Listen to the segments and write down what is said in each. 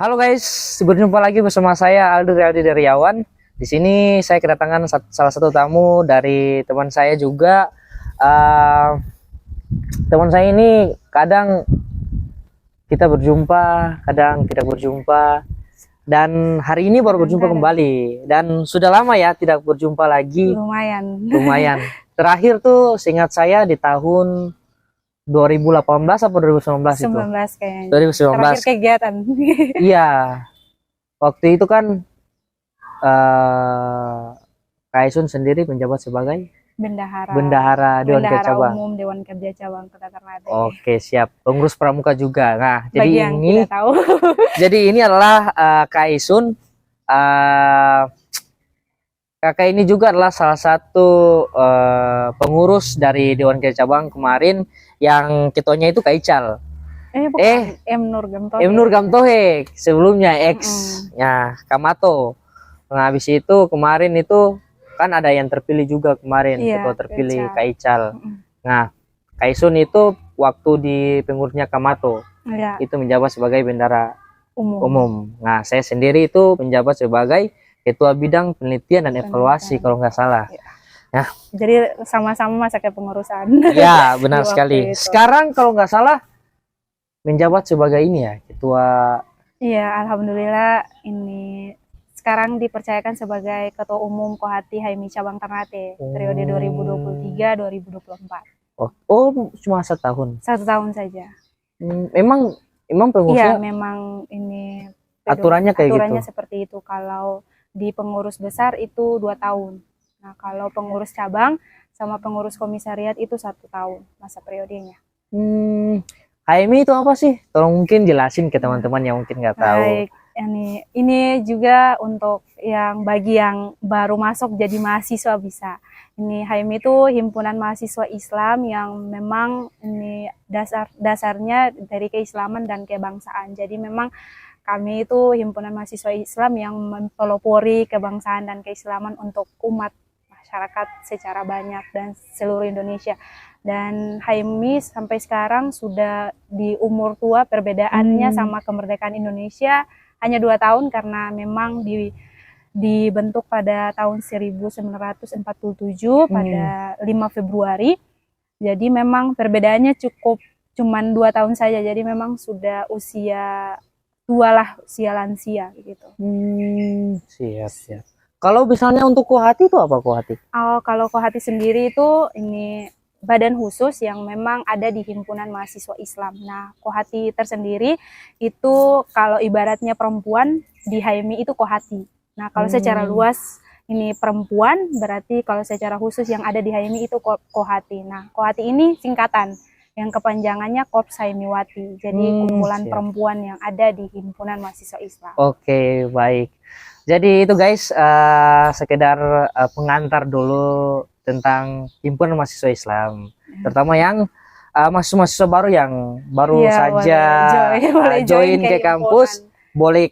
Halo guys, berjumpa lagi bersama saya Aldi Daryawan. Di sini saya kedatangan salah satu tamu dari teman saya juga. Eh, Teman saya ini kadang kita berjumpa, kadang tidak berjumpa. Dan hari ini baru berjumpa Kadang-kadang. kembali. Dan sudah lama ya tidak berjumpa lagi. Lumayan. Lumayan. Terakhir tuh seingat saya di tahun 2018 atau 2019 itu. 19 kayaknya. 2019. Terakhir kegiatan. Iya, waktu itu kan eh Kaisun sendiri menjabat sebagai Bendahara. bendahara Dewan Kerja Bendahara Cabang. Umum Dewan Kerja Cabang Kota Ternate. Oke, siap. Pengurus pramuka juga. Nah, Bagi yang tidak tahu. jadi ini adalah Kaisun. Kakak ini juga adalah salah satu pengurus dari Dewan Kerja Cabang kemarin yang ketuanya itu Kak Ical. Bukan. M. Nur Gamtohe. M. Nur Gamtohe sebelumnya ya Kamato. Nah, habis itu kemarin itu kan ada yang terpilih juga kemarin, Iya, ketua terpilih Kaical. Kak Ical. Nah, Kaisun itu waktu di pengurusnya Kamato Ya, itu menjabat sebagai bendara umum. umum. Nah, saya sendiri itu menjabat sebagai ketua bidang penelitian dan evaluasi kalau nggak salah. Ya. Nah, jadi sama-sama masa kepengurusan. ya benar Di waktu sekali. itu. Sekarang kalau nggak salah menjabat sebagai ini ya, ketua. Iya, alhamdulillah ini sekarang dipercayakan sebagai Ketua Umum Kohati HMI Cabang Ternate periode 2023-2024. Oh, cuma setahun. 1 tahun saja. Emang pengurusnya Iya, memang ini aturannya kayak aturannya gitu. seperti itu. Kalau di pengurus besar itu 2 tahun. Nah, kalau pengurus cabang sama pengurus komisariat itu 1 tahun masa periodenya. HMI itu apa sih? Tolong mungkin jelasin ke teman-teman yang mungkin nggak tahu. Baik, ini juga untuk yang bagi yang baru masuk jadi mahasiswa bisa. Ini HMI itu himpunan mahasiswa Islam yang memang ini dasarnya dari keislaman dan kebangsaan. Jadi memang kami itu himpunan mahasiswa Islam yang mempelopori kebangsaan dan keislaman untuk umat masyarakat secara banyak dan seluruh Indonesia. Dan HMI sampai sekarang sudah di umur tua, perbedaannya sama kemerdekaan Indonesia hanya 2 tahun karena memang dibentuk pada tahun 1947 pada 5 Februari. Jadi memang perbedaannya cuman 2 tahun saja. Jadi memang sudah usia tua lah, usia lansia gitu. Siap. Kalau misalnya untuk Kohati itu apa Kohati? Kalau Kohati sendiri itu ini badan khusus yang memang ada di himpunan mahasiswa Islam. Nah, Kohati tersendiri itu kalau ibaratnya perempuan di HMI itu Kohati. Nah, kalau secara luas ini perempuan, berarti kalau secara khusus yang ada di HMI itu Kohati. Nah, Kohati ini singkatan yang kepanjangannya Korps Haimiwati. Jadi kumpulan perempuan yang ada di himpunan mahasiswa Islam. Oke, baik. Jadi itu guys, sekedar pengantar dulu tentang himpunan mahasiswa Islam, terutama yang mahasiswa baru yang baru saja boleh join ke kampus, boleh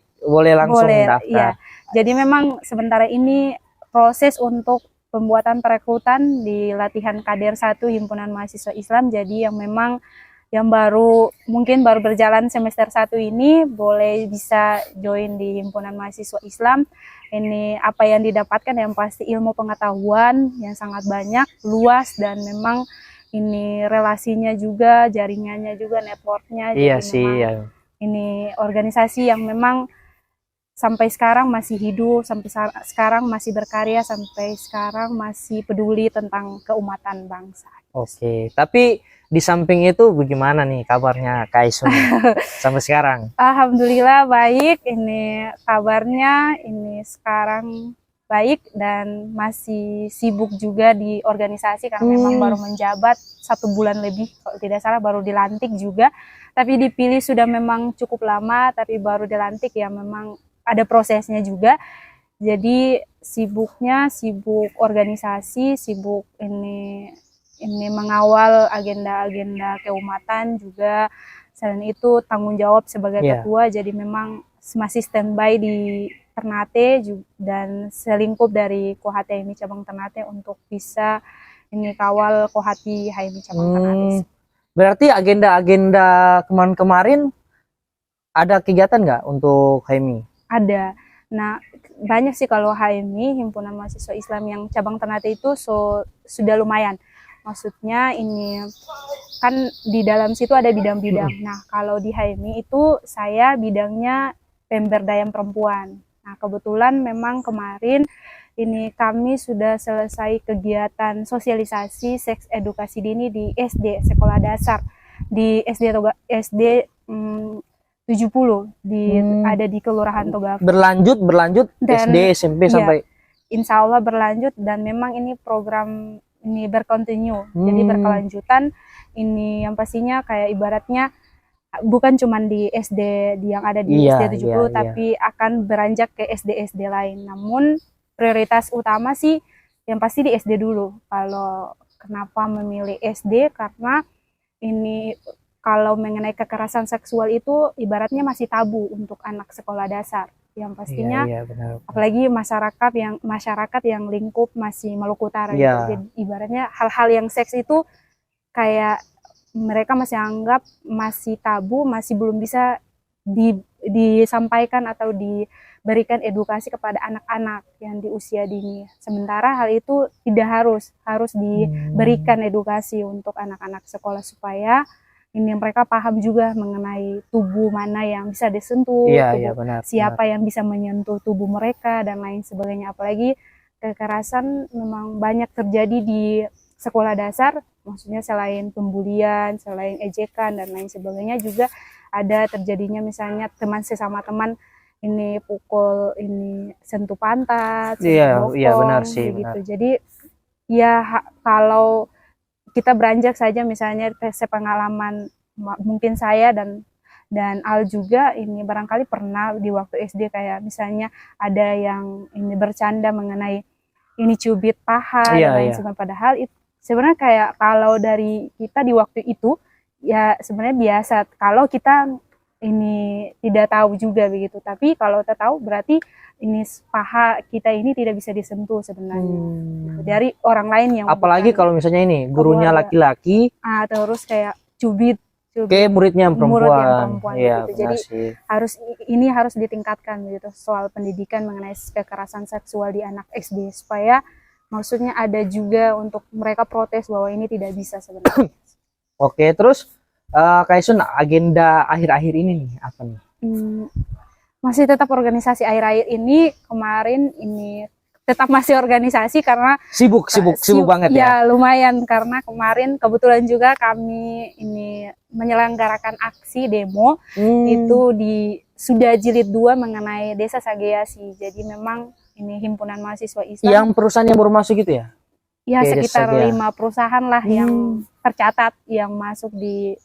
langsung daftar. Iya. Jadi memang sementara ini proses untuk pembuatan perekrutan di latihan Kader 1 Himpunan Mahasiswa Islam. Jadi yang memang yang mungkin baru berjalan semester 1 ini boleh bisa join di Himpunan Mahasiswa Islam. Ini apa yang didapatkan yang pasti ilmu pengetahuan yang sangat banyak, luas, dan memang ini relasinya juga, jaringannya juga, networknya. Iya jadi sih. memang ini organisasi yang memang sampai sekarang masih hidup, sampai sekarang masih berkarya, sampai sekarang masih peduli tentang keumatan bangsa. Oke, tapi di samping itu bagaimana nih kabarnya Kaisun sampai sekarang? Alhamdulillah baik, ini kabarnya ini sekarang baik dan masih sibuk juga di organisasi karena memang baru menjabat 1 bulan lebih, kalau tidak salah baru dilantik juga, tapi dipilih sudah memang cukup lama, tapi baru dilantik ya memang ada prosesnya juga. Jadi sibuk organisasi, sibuk ini mengawal agenda-agenda keumatan juga. Selain itu tanggung jawab sebagai ketua, jadi memang masih standby di Ternate dan selingkup dari Kohati HMI Cabang Ternate untuk bisa ini kawal Kohati HMI Cabang Ternate. Berarti agenda-agenda kemarin ada kegiatan nggak untuk HMI? Ada. Nah, banyak sih kalau HMI, Himpunan Mahasiswa Islam yang cabang Ternate itu sudah lumayan. Maksudnya ini kan di dalam situ ada bidang-bidang. Nah, kalau di HMI itu saya bidangnya pemberdayaan perempuan. Nah, kebetulan memang kemarin ini kami sudah selesai kegiatan sosialisasi seks edukasi dini di SD, sekolah dasar. Di SD 70 ada di Kelurahan Togava. Berlanjut Dan SD, SMP iya, sampai insya Allah berlanjut, dan memang ini program ini berkontinu, jadi berkelanjutan. Ini yang pastinya kayak ibaratnya bukan cuma di SD yang ada di SD 70, tapi akan beranjak ke SD-SD lain. Namun prioritas utama sih yang pasti di SD dulu. Kalau kenapa memilih SD, karena ini kalau mengenai kekerasan seksual itu ibaratnya masih tabu untuk anak sekolah dasar. Yang pastinya benar. Apalagi masyarakat yang lingkup masih Maluku Utara gitu. Jadi ibaratnya hal-hal yang seks itu kayak mereka masih anggap masih tabu, masih belum bisa disampaikan atau diberikan edukasi kepada anak-anak yang di usia dini. Sementara hal itu tidak harus diberikan edukasi untuk anak-anak sekolah supaya ini mereka paham juga mengenai tubuh mana yang bisa disentuh, siapa yang bisa menyentuh tubuh mereka dan lain sebagainya. Apalagi kekerasan memang banyak terjadi di sekolah dasar, maksudnya selain pembulian, selain ejekan dan lain sebagainya, juga ada terjadinya misalnya teman sesama teman ini pukul, ini sentuh pantat, sentuh bokong, benar sih, begitu. Benar. Jadi ya kalau kita beranjak saja misalnya sepengalaman mungkin saya dan Al juga ini barangkali pernah di waktu SD kayak misalnya ada yang ini bercanda mengenai ini cubit paha dan lain sebagainya. Padahal itu sebenarnya kayak kalau dari kita di waktu itu ya sebenarnya biasa. Kalau kita ini tidak tahu juga begitu, tapi kalau kita tahu berarti ini paha kita ini tidak bisa disentuh sebenarnya gitu, dari orang lain yang apalagi kalau misalnya ini gurunya laki-laki, terus kayak cubit kayak muridnya yang perempuan, gitu. Jadi harus ditingkatkan gitu soal pendidikan mengenai kekerasan seksual di anak SD, supaya maksudnya ada juga untuk mereka protes bahwa ini tidak bisa sebenarnya. Oke, terus Kak Sun, agenda akhir-akhir ini nih apa nih? Masih tetap organisasi akhir-akhir ini. Kemarin ini tetap masih organisasi karena sibuk banget ya. Ya lumayan, karena kemarin kebetulan juga kami ini menyelenggarakan aksi demo itu sudah jilid 2 mengenai Desa Sageasi. Jadi memang ini Himpunan Mahasiswa Islam. Yang perusahaan yang baru masuk gitu ya? Ya sekitar 5 perusahaan lah yang tercatat yang masuk di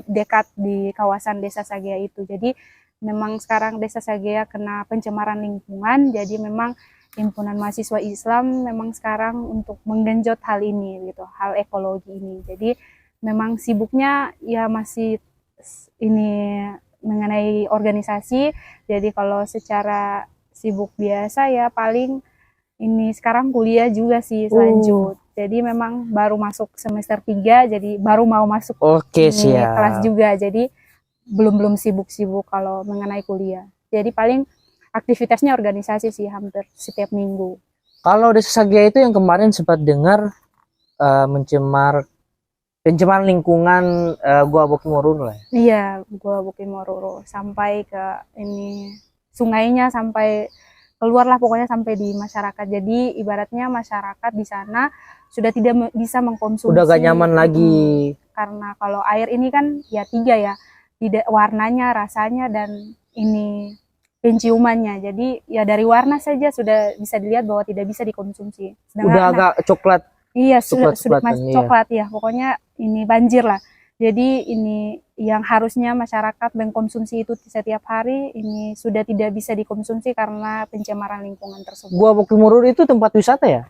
dekat di kawasan Desa Sagea itu. Jadi memang sekarang Desa Sagea kena pencemaran lingkungan, jadi memang Himpunan Mahasiswa Islam memang sekarang untuk menggenjot hal ini gitu, hal ekologi ini. Jadi memang sibuknya ya masih ini mengenai organisasi. Jadi kalau secara sibuk biasa ya paling ini sekarang kuliah juga sih lanjut. Jadi memang baru masuk semester 3, jadi baru mau masuk kelas juga. Jadi belum sibuk-sibuk kalau mengenai kuliah. Jadi paling aktivitasnya organisasi sih hampir setiap minggu. Kalau Desa Sagea itu yang kemarin sempat dengar pencemaran lingkungan Gua Bukimororo ya? Iya, Gua Bukimororo sampai ke ini sungainya, sampai keluarlah pokoknya sampai di masyarakat. Jadi ibaratnya masyarakat di sana sudah tidak bisa mengkonsumsi. Udah gak nyaman lagi. Karena kalau air ini kan ya 3 ya, tidak warnanya, rasanya dan ini penciumannya. Jadi ya dari warna saja sudah bisa dilihat bahwa tidak bisa dikonsumsi. Sedangkan, udah agak coklat. Iya, sudah coklat ya. Pokoknya ini banjir lah. Jadi ini yang harusnya masyarakat mengkonsumsi itu setiap hari ini sudah tidak bisa dikonsumsi karena pencemaran lingkungan tersebut. Gua Bukimororo itu tempat wisata ya?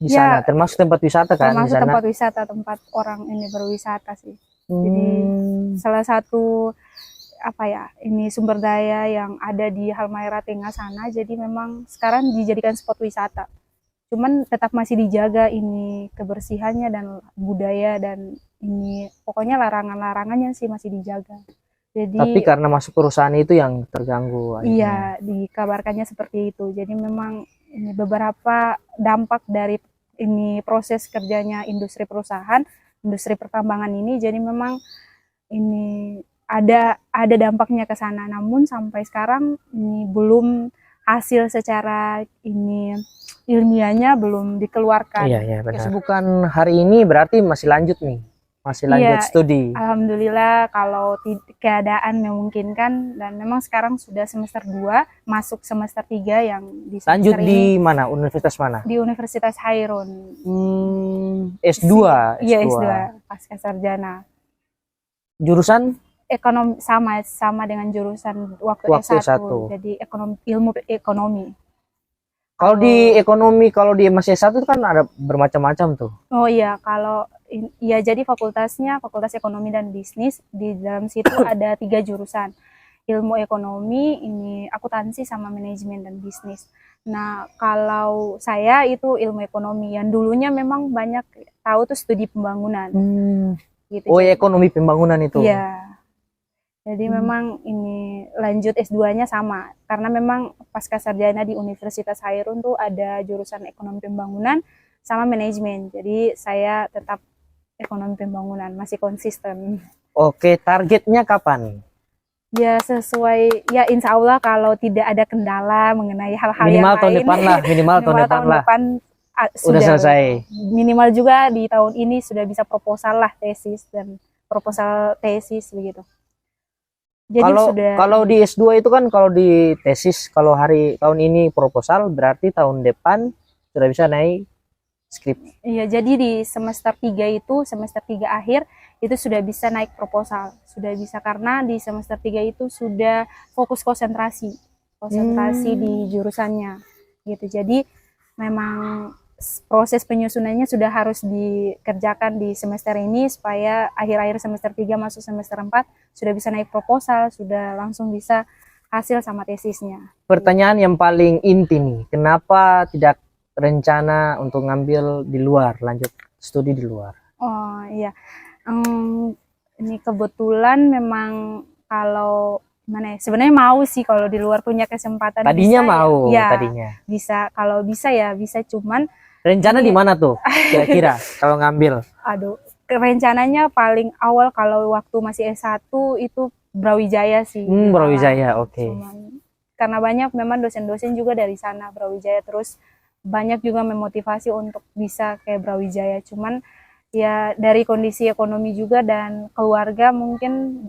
Di sana termasuk tempat wisata kan? Termasuk tempat wisata, tempat orang ini berwisata sih. Jadi salah satu ini sumber daya yang ada di Halmahera Tengah sana. Jadi memang sekarang dijadikan spot wisata. Cuman tetap masih dijaga ini kebersihannya dan budaya dan ini pokoknya larangan-larangannya sih masih dijaga. Jadi Tapi karena masuk perusahaan itu yang terganggu akhirnya. iya, dikabarkannya seperti itu. Jadi memang ini beberapa dampak dari ini proses kerjanya industri perusahaan, industri pertambangan ini. Jadi memang ini ada dampaknya ke sana. Namun sampai sekarang ini belum hasil secara ini ilmiahnya belum dikeluarkan. Iya, iya benar. Kesibukan hari ini berarti masih lanjut nih. Masih lanjut Iya, studi. Alhamdulillah kalau keadaan memungkinkan dan memang sekarang sudah semester 2 masuk semester 3 yang di Lanjut semester di ini mana? Universitas mana? di Universitas Hairun. S2. Iya, S2 pasca sarjana. Jurusan Sama dengan jurusan waktu Waktu S1. S1. Jadi ilmu ekonomi. Kalau di ekonomi, kalau di masih S1 itu kan ada bermacam-macam tuh. Oh iya, kalau ya jadi fakultasnya Fakultas Ekonomi dan Bisnis. Di dalam situ ada 3 jurusan. Ilmu ekonomi, ini akuntansi sama manajemen dan bisnis. Nah, kalau saya itu ilmu ekonomi yang dulunya memang banyak tahu tuh studi pembangunan gitu. Oh, ya, ekonomi pembangunan itu. Iya. Jadi memang ini lanjut S2-nya sama karena memang pasca sarjana di Universitas Hairun tuh ada jurusan ekonomi pembangunan sama manajemen. Jadi saya tetap ekonomi pembangunan, masih konsisten. Oke, targetnya kapan? Ya sesuai, ya insya Allah kalau tidak ada kendala mengenai hal-hal yang Minimal tahun lain. depan lah, minimal tahun depan lah. Udah Sudah selesai. Minimal juga di tahun ini sudah bisa proposal lah tesis dan proposal tesis begitu. Jadi Kalau di S2 itu kan kalau di tesis, kalau tahun ini proposal berarti tahun depan sudah bisa naik skrip. Iya, jadi di semester 3 itu, semester 3 akhir itu sudah bisa naik proposal. Sudah bisa karena di semester 3 itu sudah fokus konsentrasi di jurusannya. Gitu. Jadi memang proses penyusunannya sudah harus dikerjakan di semester ini supaya akhir-akhir semester 3 masuk semester 4 sudah bisa naik proposal, sudah langsung bisa hasil sama tesisnya. Pertanyaan yang paling inti nih, kenapa tidak rencana untuk ngambil di luar, lanjut studi di luar? Oh iya, ini kebetulan memang kalau mana ya, sebenarnya mau sih kalau di luar punya kesempatan. Tadinya bisa, mau, ya, tadinya. Bisa, kalau bisa ya bisa, cuman rencana di mana tuh kira-kira kalau ngambil? Aduh, rencananya paling awal kalau waktu masih S1 itu Brawijaya sih. Brawijaya, oke. Karena banyak memang dosen-dosen juga dari sana Brawijaya, terus banyak juga memotivasi untuk bisa kayak Brawijaya. Cuman ya dari kondisi ekonomi juga dan keluarga mungkin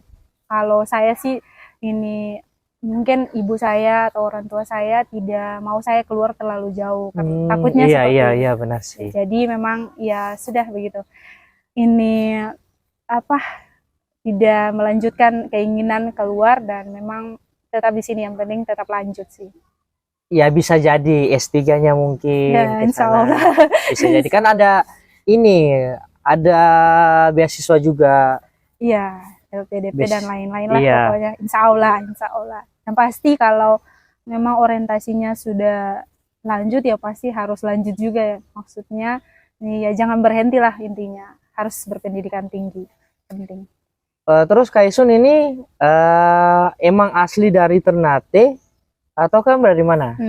kalau saya sih ini mungkin ibu saya atau orang tua saya tidak mau saya keluar terlalu jauh karena takutnya seperti itu. Iya benar sih. Jadi memang ya sudah begitu. Ini tidak melanjutkan keinginan keluar dan memang tetap di sini, yang penting tetap lanjut sih. Ya bisa jadi S3-nya mungkin. Ya, insya Allah. Bisa jadi kan ada beasiswa juga. Iya, LPDP dan lain-lain lah pokoknya. Insya Allah. Yang pasti kalau memang orientasinya sudah lanjut ya pasti harus lanjut juga ya. Maksudnya ya jangan berhenti lah intinya. Harus berpendidikan tinggi, penting. Terus Kaisun ini emang asli dari Ternate atau kan dari mana?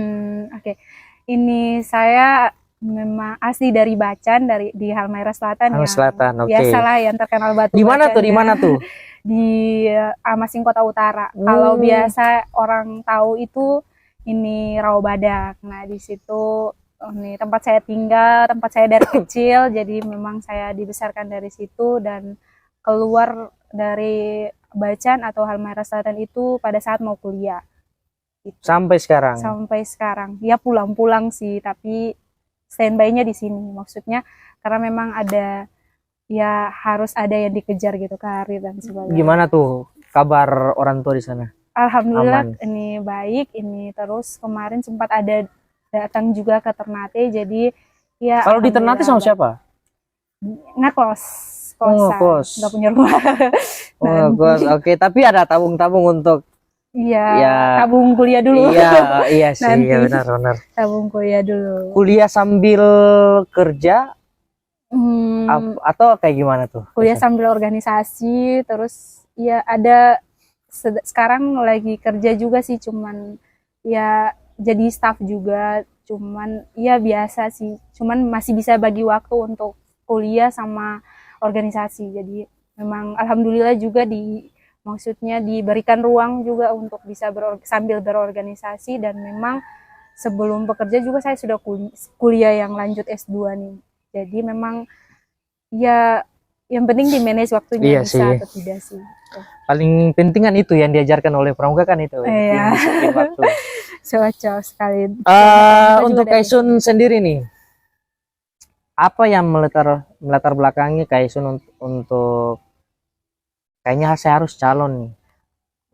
Oke. Ini saya memang asli dari Bacan, di Halmahera Selatan. Halmahera Selatan, oke. Biasalah yang terkenal batu. Di mana tuh? Di mana tuh? Di Amasing Kota Utara. Kalau biasa orang tahu itu ini Rawabadak. Nah, di situ ini tempat saya tinggal, tempat saya dari kecil. Jadi memang saya dibesarkan dari situ dan keluar dari Bacan atau Halmahera Selatan itu pada saat mau kuliah. Gitu. Sampai sekarang. Sampai sekarang. Ya pulang-pulang sih, tapi standby-nya di sini. Maksudnya karena memang ada ya harus ada yang dikejar gitu, karir dan sebagainya. Gimana tuh kabar orang tua di sana? Alhamdulillah ini baik. Ini terus kemarin sempat ada datang juga ke Ternate. Jadi ya. Kalau di Ternate sama siapa? Ngekos. Kos. Nggak punya rumah. Kos. Oke. Tapi ada tabung-tabung untuk. Iya, tabung kuliah dulu. Iya sih, ya benar. Tabung kuliah dulu. Kuliah sambil kerja atau kayak gimana tuh? Kuliah sambil organisasi, terus ya ada sekarang lagi kerja juga sih, cuman ya jadi staff juga, cuman ya biasa sih, cuman masih bisa bagi waktu untuk kuliah sama organisasi. Jadi memang alhamdulillah juga maksudnya diberikan ruang juga untuk bisa sambil berorganisasi. Dan memang sebelum bekerja juga saya sudah kuliah yang lanjut S2 nih. Jadi memang ya yang penting di manage waktunya, Iya bisa sih. atau tidak sih. Paling penting kan itu yang diajarkan oleh pramuka kan itu, Iya. disiplin waktu. Cocok sekali. Untuk Kaisun sendiri nih, apa yang melatar belakangi Kaisun untuk kayaknya saya harus calon nih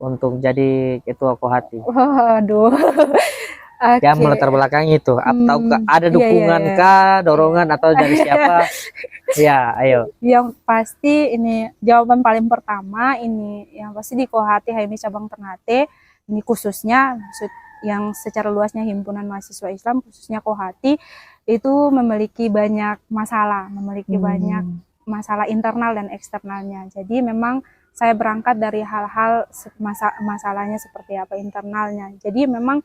untuk jadi ketua Kohati. Waduh. Yang Oke. melatar belakangi itu, atau ada Iya, dukungan iya. kah, dorongan atau dari siapa? Ya, ayo. Yang pasti ini jawaban paling pertama, ini yang pasti di Kohati HMI Cabang Ternate, ini khususnya yang secara luasnya himpunan mahasiswa Islam, khususnya Kohati itu memiliki banyak masalah, banyak masalah internal dan eksternalnya. Jadi memang saya berangkat dari hal-hal masalahnya seperti apa internalnya. Jadi memang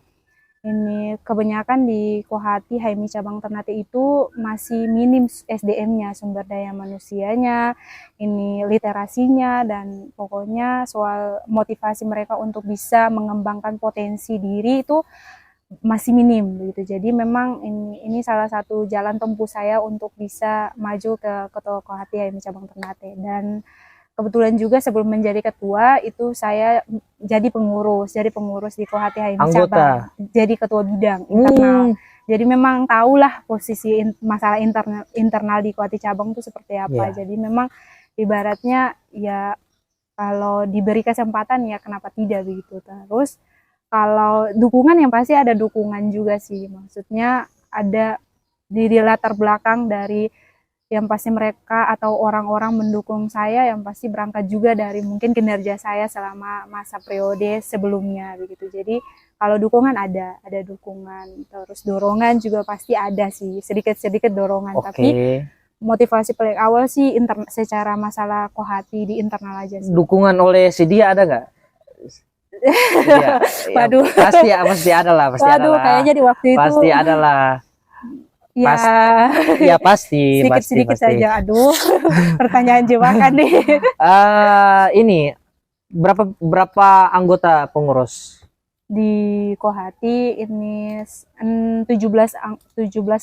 ini kebanyakan di Kohati HMI Cabang Ternate itu masih minim SDM-nya, sumber daya manusianya, ini literasinya, dan pokoknya soal motivasi mereka untuk bisa mengembangkan potensi diri itu masih minim begitu. Jadi memang ini salah satu jalan tempuh saya untuk bisa maju ke ketua Kohati HMI Cabang Ternate. Dan kebetulan juga sebelum menjadi ketua itu saya jadi pengurus di Kohati HMI Cabang, jadi ketua bidang internal. Jadi memang tahulah posisi masalah internal di Kohati Cabang itu seperti apa. Jadi memang ibaratnya ya kalau diberi kesempatan ya kenapa tidak begitu. Terus kalau dukungan yang pasti ada dukungan juga sih, maksudnya ada di latar belakang dari yang pasti mereka atau orang-orang mendukung saya yang pasti berangkat juga dari mungkin kinerja saya selama masa periode sebelumnya begitu. Jadi kalau dukungan ada dukungan, terus dorongan juga pasti ada sih, sedikit-sedikit dorongan. Tapi motivasi paling awal sih secara masalah Kohati di internal aja sih. Dukungan oleh si dia ada nggak? Waduh. Ya, pasti ada lah, pasti ada lah. Kayaknya di waktu itu pasti ada lah. Ya, ya pasti. Sedikit saja. Aduh, pertanyaan jebakan nih. Ini berapa anggota pengurus? Di Kohati ini 17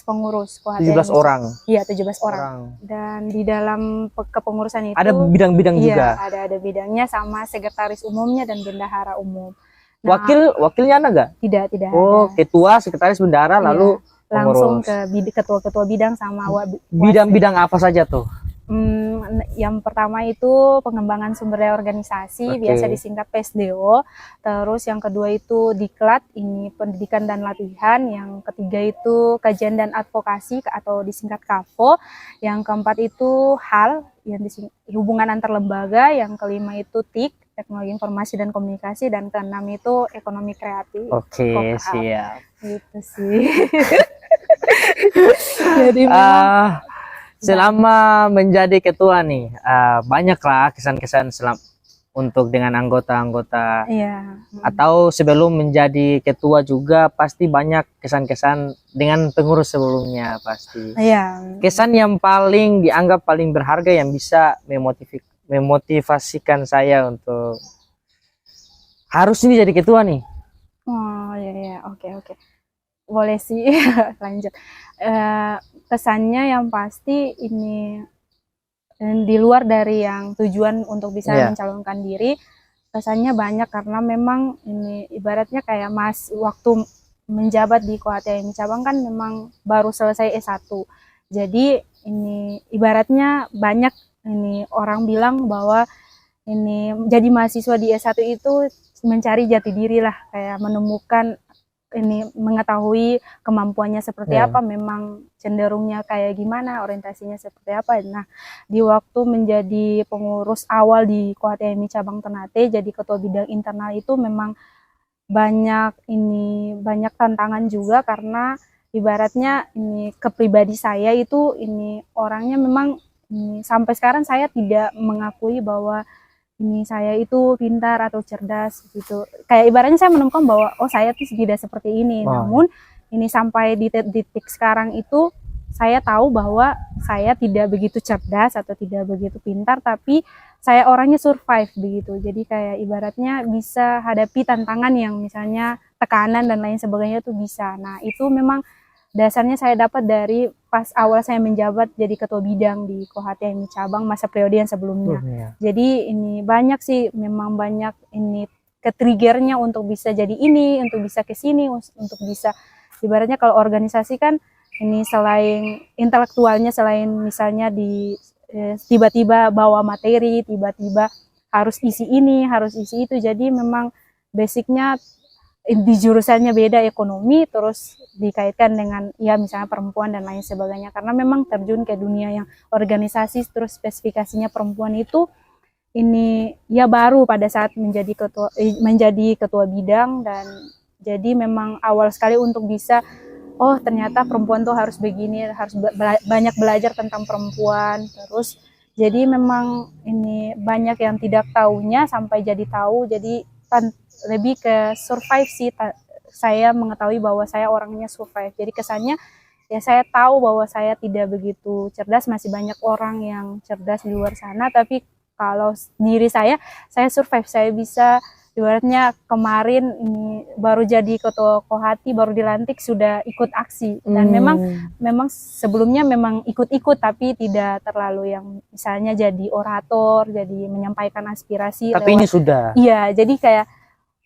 pengurus Kohati. 17 orang. Iya, 17 orang. Dan di dalam kepengurusan itu ada bidang-bidang juga. Ada bidangnya sama sekretaris umumnya dan bendahara umum. Nah, wakilnya ada nggak? Tidak ada. Ketua, sekretaris, bendahara, lalu langsung ke ketua-ketua bidang sama bidang-bidang apa saja tuh? Yang pertama itu pengembangan sumber daya organisasi, biasa disingkat PSDO. Terus yang kedua itu Diklat, ini pendidikan dan latihan. Yang ketiga itu kajian dan advokasi atau disingkat KAVO. Yang keempat itu HAL, yang hubungan antar lembaga. Yang kelima itu TIK, teknologi informasi dan komunikasi. Dan keenam itu ekonomi kreatif. Oke, siap. Gitu sih. Jadi selama menjadi ketua nih, banyaklah kesan-kesan untuk dengan anggota-anggota. Atau sebelum menjadi ketua juga pasti banyak kesan-kesan dengan pengurus sebelumnya pasti. Kesan yang paling dianggap paling berharga yang bisa memotivasikan saya untuk harus ini jadi ketua nih. Oke. Boleh sih. Lanjut. Kesannya yang pasti ini di luar dari yang tujuan untuk bisa mencalonkan diri, kesannya banyak karena memang ini ibaratnya kayak waktu menjabat di Kohati HMI Cabang kan memang baru selesai S1. Jadi ini ibaratnya banyak ini orang bilang bahwa ini jadi mahasiswa di S1 itu mencari jati diri lah, kayak menemukan ini mengetahui kemampuannya seperti apa, memang cenderungnya kayak gimana, orientasinya seperti apa. Nah, di waktu menjadi pengurus awal di Kohati HMI Cabang Ternate, jadi ketua bidang internal itu memang banyak tantangan juga karena ibaratnya ini kepribadi saya itu ini orangnya memang sampai sekarang saya tidak mengakui bahwa ini saya itu pintar atau cerdas gitu. Kayak ibaratnya saya menemukan bahwa oh saya tuh tidak seperti ini. Namun ini sampai di titik sekarang itu saya tahu bahwa saya tidak begitu cerdas atau tidak begitu pintar, tapi saya orangnya survive begitu. Jadi kayak ibaratnya bisa hadapi tantangan yang misalnya tekanan dan lain sebagainya tuh bisa. Nah, itu memang dasarnya saya dapat dari pas awal saya menjabat jadi ketua bidang di KHTMI cabang masa periode yang sebelumnya. Jadi ini banyak sih, memang banyak ini ke-triggernya untuk bisa jadi ini, untuk bisa ke sini, untuk bisa ibaratnya kalau organisasi kan ini selain intelektualnya, selain misalnya di tiba-tiba bawa materi, tiba-tiba harus isi ini, harus isi itu. Jadi memang basicnya di jurusannya beda ekonomi, terus dikaitkan dengan ya misalnya perempuan dan lain sebagainya, karena memang terjun ke dunia yang organisasi, terus spesifikasinya perempuan itu ini ya baru pada saat menjadi ketua bidang. Dan jadi memang awal sekali untuk bisa oh ternyata perempuan tuh harus begini, harus banyak belajar tentang perempuan. Terus jadi memang ini banyak yang tidak tahunya sampai jadi tahu. Jadi lebih ke survive sih. Saya mengetahui bahwa saya orangnya survive. Jadi kesannya ya saya tahu bahwa saya tidak begitu cerdas, masih banyak orang yang cerdas di luar sana. Tapi kalau diri saya survive, saya bisa ibaratnya kemarin ini baru jadi ketua Kohati, baru dilantik sudah ikut aksi. Dan memang sebelumnya memang ikut-ikut tapi tidak terlalu yang misalnya jadi orator, jadi menyampaikan aspirasi. Tapi ini sudah. Iya, jadi kayak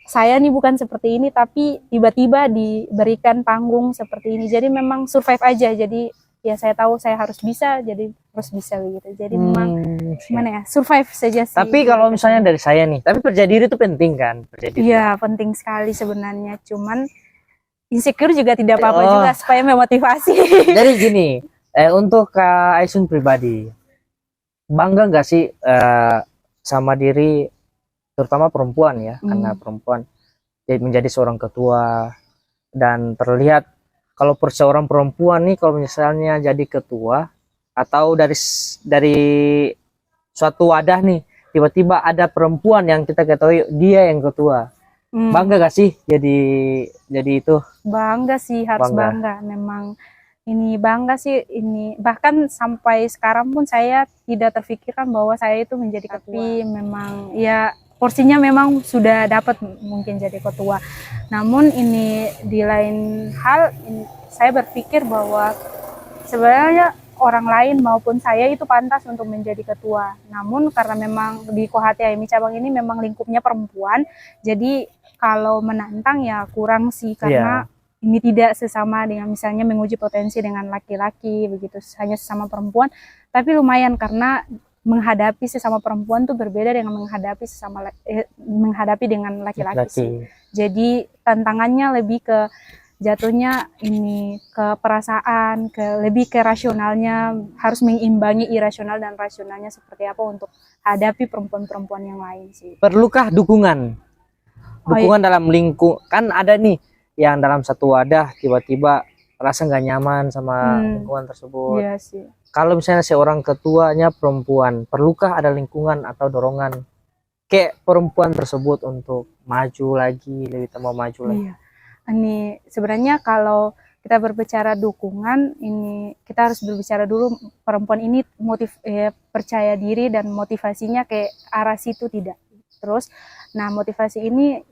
saya nih bukan seperti ini, tapi tiba-tiba diberikan panggung seperti ini. Jadi memang survive aja. Jadi ya saya tahu saya harus bisa, jadi harus bisa gitu. Jadi memang gimana ya, survive saja sih. Tapi kalau misalnya dari saya nih, tapi percaya diri itu penting kan? Iya, penting sekali sebenarnya. Cuman insecure juga tidak apa-apa juga supaya memotivasi. Jadi gini, untuk Kak Aisun pribadi, bangga nggak sih sama diri, terutama perempuan ya, karena perempuan menjadi seorang ketua, dan terlihat kalau seorang perempuan nih kalau misalnya jadi ketua atau dari suatu wadah nih tiba-tiba ada perempuan yang kita ketahui dia yang ketua, bangga gak sih jadi itu? Bangga sih, harus bangga. Memang ini bangga sih, ini bahkan sampai sekarang pun saya tidak terfikirkan bahwa saya itu menjadi ketua. Tapi memang ya porsinya memang sudah dapat mungkin jadi ketua. Namun ini di lain hal saya berpikir bahwa sebenarnya orang lain maupun saya itu pantas untuk menjadi ketua. Namun karena memang di KHTMI cabang ini memang lingkupnya perempuan, jadi kalau menantang ya kurang sih, karena ini tidak sesama dengan misalnya menguji potensi dengan laki-laki begitu, hanya sesama perempuan. Tapi lumayan karena menghadapi sesama perempuan tuh berbeda dengan menghadapi dengan laki-laki. Jadi tantangannya lebih ke jatuhnya ini ke perasaan, lebih ke rasionalnya, harus mengimbangi irasional dan rasionalnya seperti apa untuk hadapi perempuan-perempuan yang lain sih. Perlukah dukungan dalam lingkup, kan ada nih yang dalam satu wadah tiba-tiba rasa nggak nyaman sama lingkungan tersebut. Iya sih. Kalau misalnya seorang ketuanya perempuan, perlukah ada lingkungan atau dorongan kayak perempuan tersebut untuk maju lagi, lebih tambah maju lagi? Iya. Ini sebenarnya kalau kita berbicara dukungan, ini kita harus berbicara dulu perempuan ini percaya diri dan motivasinya ke arah situ tidak. Terus, nah motivasi ini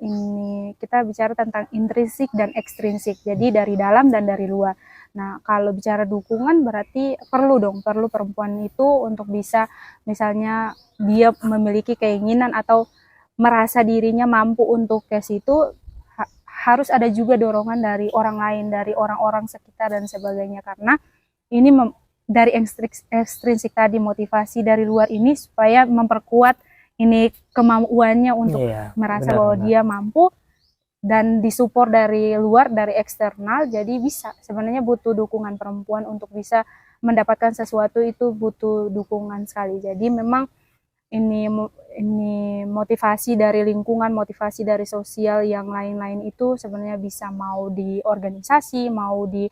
kita bicara tentang intrinsik dan ekstrinsik, jadi dari dalam dan dari luar. Nah kalau bicara dukungan berarti perlu perempuan itu untuk bisa misalnya dia memiliki keinginan atau merasa dirinya mampu untuk ke situ, harus ada juga dorongan dari orang lain, dari orang-orang sekitar dan sebagainya, karena ini dari ekstrinsik tadi, motivasi dari luar ini supaya memperkuat ini kemampuannya untuk merasa bahwa dia mampu, dan disupport dari luar, dari eksternal. Jadi bisa, sebenarnya butuh dukungan perempuan untuk bisa mendapatkan sesuatu itu butuh dukungan sekali. Jadi memang ini motivasi dari lingkungan, motivasi dari sosial yang lain-lain itu sebenarnya bisa, mau di organisasi, mau di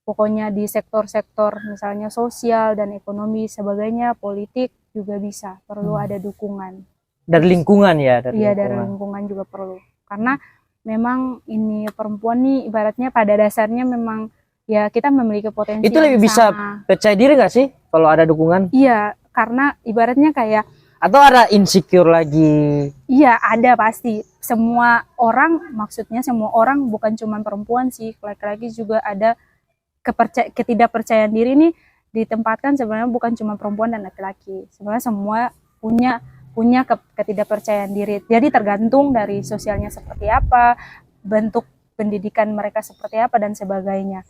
pokoknya di sektor-sektor misalnya sosial dan ekonomi sebagainya, politik juga bisa, perlu ada dukungan. dari lingkungan ya, dari Iya, dari lingkungan. lingkungan juga perlu. Karena memang ini perempuan nih ibaratnya pada dasarnya memang ya kita memiliki potensi Itu yang lebih bisa sama. percaya diri nggak sih kalau ada dukungan? Iya, karena ibaratnya kayak Atau ada insecure lagi? iya ada pasti. Semua orang, maksudnya semua orang bukan cuma perempuan sih, laki-laki juga ada ketidakpercayaan diri nih ditempatkan sebenarnya bukan cuma perempuan dan laki-laki. Sebenarnya semua punya punya ketidakpercayaan diri. Jadi tergantung dari sosialnya seperti apa, bentuk pendidikan mereka seperti apa dan sebagainya.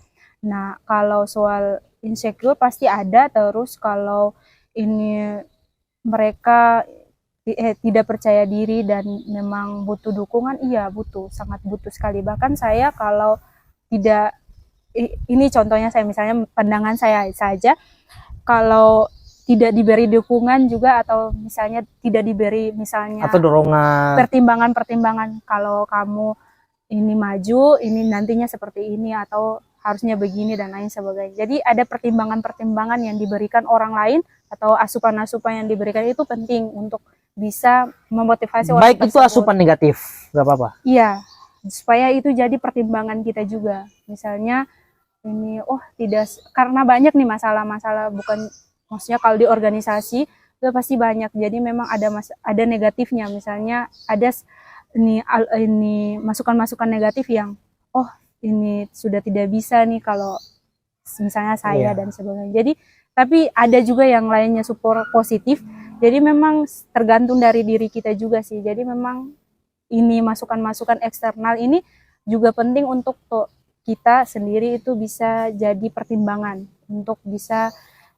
Nah, kalau soal insecure pasti ada, terus kalau ini mereka tidak percaya diri dan memang butuh dukungan, iya butuh, sangat butuh sekali. Bahkan saya kalau tidak, ini contohnya saya misalnya pandangan saya saja, kalau tidak diberi dukungan juga atau misalnya tidak diberi misalnya Atau dorongan? pertimbangan-pertimbangan kalau kamu ini maju, ini nantinya seperti ini atau harusnya begini dan lain sebagainya. Jadi ada pertimbangan-pertimbangan yang diberikan orang lain atau asupan-asupan yang diberikan itu penting untuk bisa memotivasi orang Baik itu tersebut. asupan negatif, nggak apa-apa. Iya, supaya itu jadi pertimbangan kita juga. Misalnya ini, oh tidak, karena banyak nih masalah-masalah, bukan maksudnya kalau di organisasi itu pasti banyak. Jadi memang ada negatifnya. Misalnya ada ini masukan-masukan negatif yang oh ini sudah tidak bisa nih kalau misalnya saya dan sebagainya. Jadi tapi ada juga yang lainnya support positif. Jadi memang tergantung dari diri kita juga sih. Jadi memang ini masukan-masukan eksternal ini juga penting untuk kita sendiri itu bisa jadi pertimbangan untuk bisa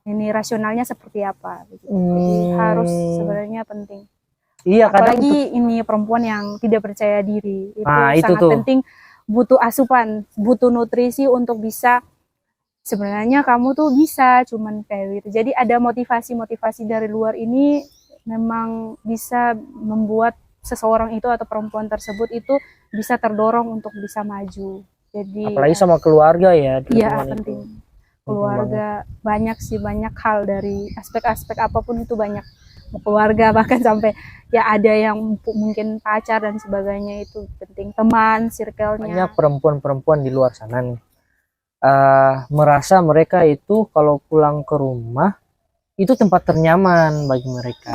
ini rasionalnya seperti apa. Jadi harus sebenarnya penting. Iya, apalagi ini perempuan yang tidak percaya diri itu sangat tuh penting, butuh asupan, butuh nutrisi untuk bisa sebenarnya kamu tuh bisa cuman kayak gitu. Jadi ada motivasi-motivasi dari luar ini memang bisa membuat seseorang itu atau perempuan tersebut itu bisa terdorong untuk bisa maju. Jadi apalagi sama keluarga ya. Iya penting. Keluarga banyak sih, banyak hal dari aspek-aspek apapun itu banyak. Keluarga bahkan sampai ya ada yang mungkin pacar dan sebagainya itu penting, teman, circle-nya. Banyak perempuan-perempuan di luar sana nih merasa mereka itu kalau pulang ke rumah itu tempat ternyaman bagi mereka.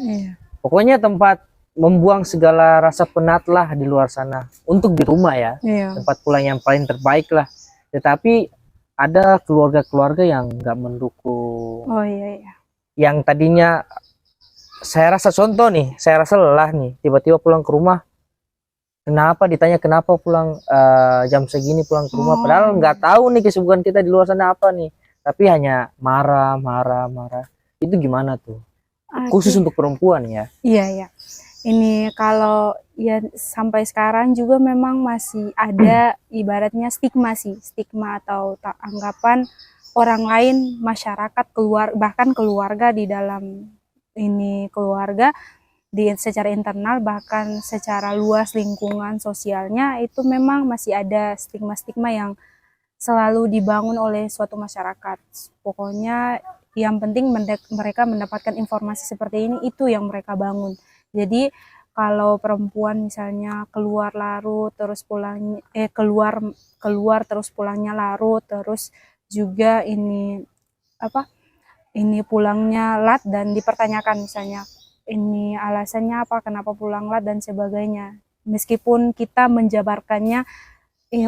Iya. Pokoknya tempat membuang segala rasa penat lah di luar sana untuk di rumah ya. Iya. Tempat pulang yang paling terbaik lah. Tetapi ada keluarga-keluarga yang nggak mendukung. Oh iya, iya. Yang tadinya saya rasa contoh nih, saya rasa lelah nih, tiba-tiba pulang ke rumah. Kenapa ditanya kenapa pulang jam segini pulang ke rumah, padahal nggak tahu nih kesibukan kita di luar sana apa nih, tapi hanya marah. Itu gimana tuh? Khusus untuk perempuan ya? Iya, iya. Ini kalau ya sampai sekarang juga memang masih ada ibaratnya stigma atau anggapan orang lain, masyarakat, bahkan keluarga di dalam ini keluarga secara internal bahkan secara luas lingkungan sosialnya itu memang masih ada stigma-stigma yang selalu dibangun oleh suatu masyarakat. Pokoknya yang penting mereka mendapatkan informasi seperti ini, itu yang mereka bangun. Jadi kalau perempuan misalnya keluar larut terus pulang keluar terus pulangnya larut, terus juga ini pulangnya lat dan dipertanyakan misalnya ini alasannya apa, kenapa pulang lat dan sebagainya. Meskipun kita menjabarkannya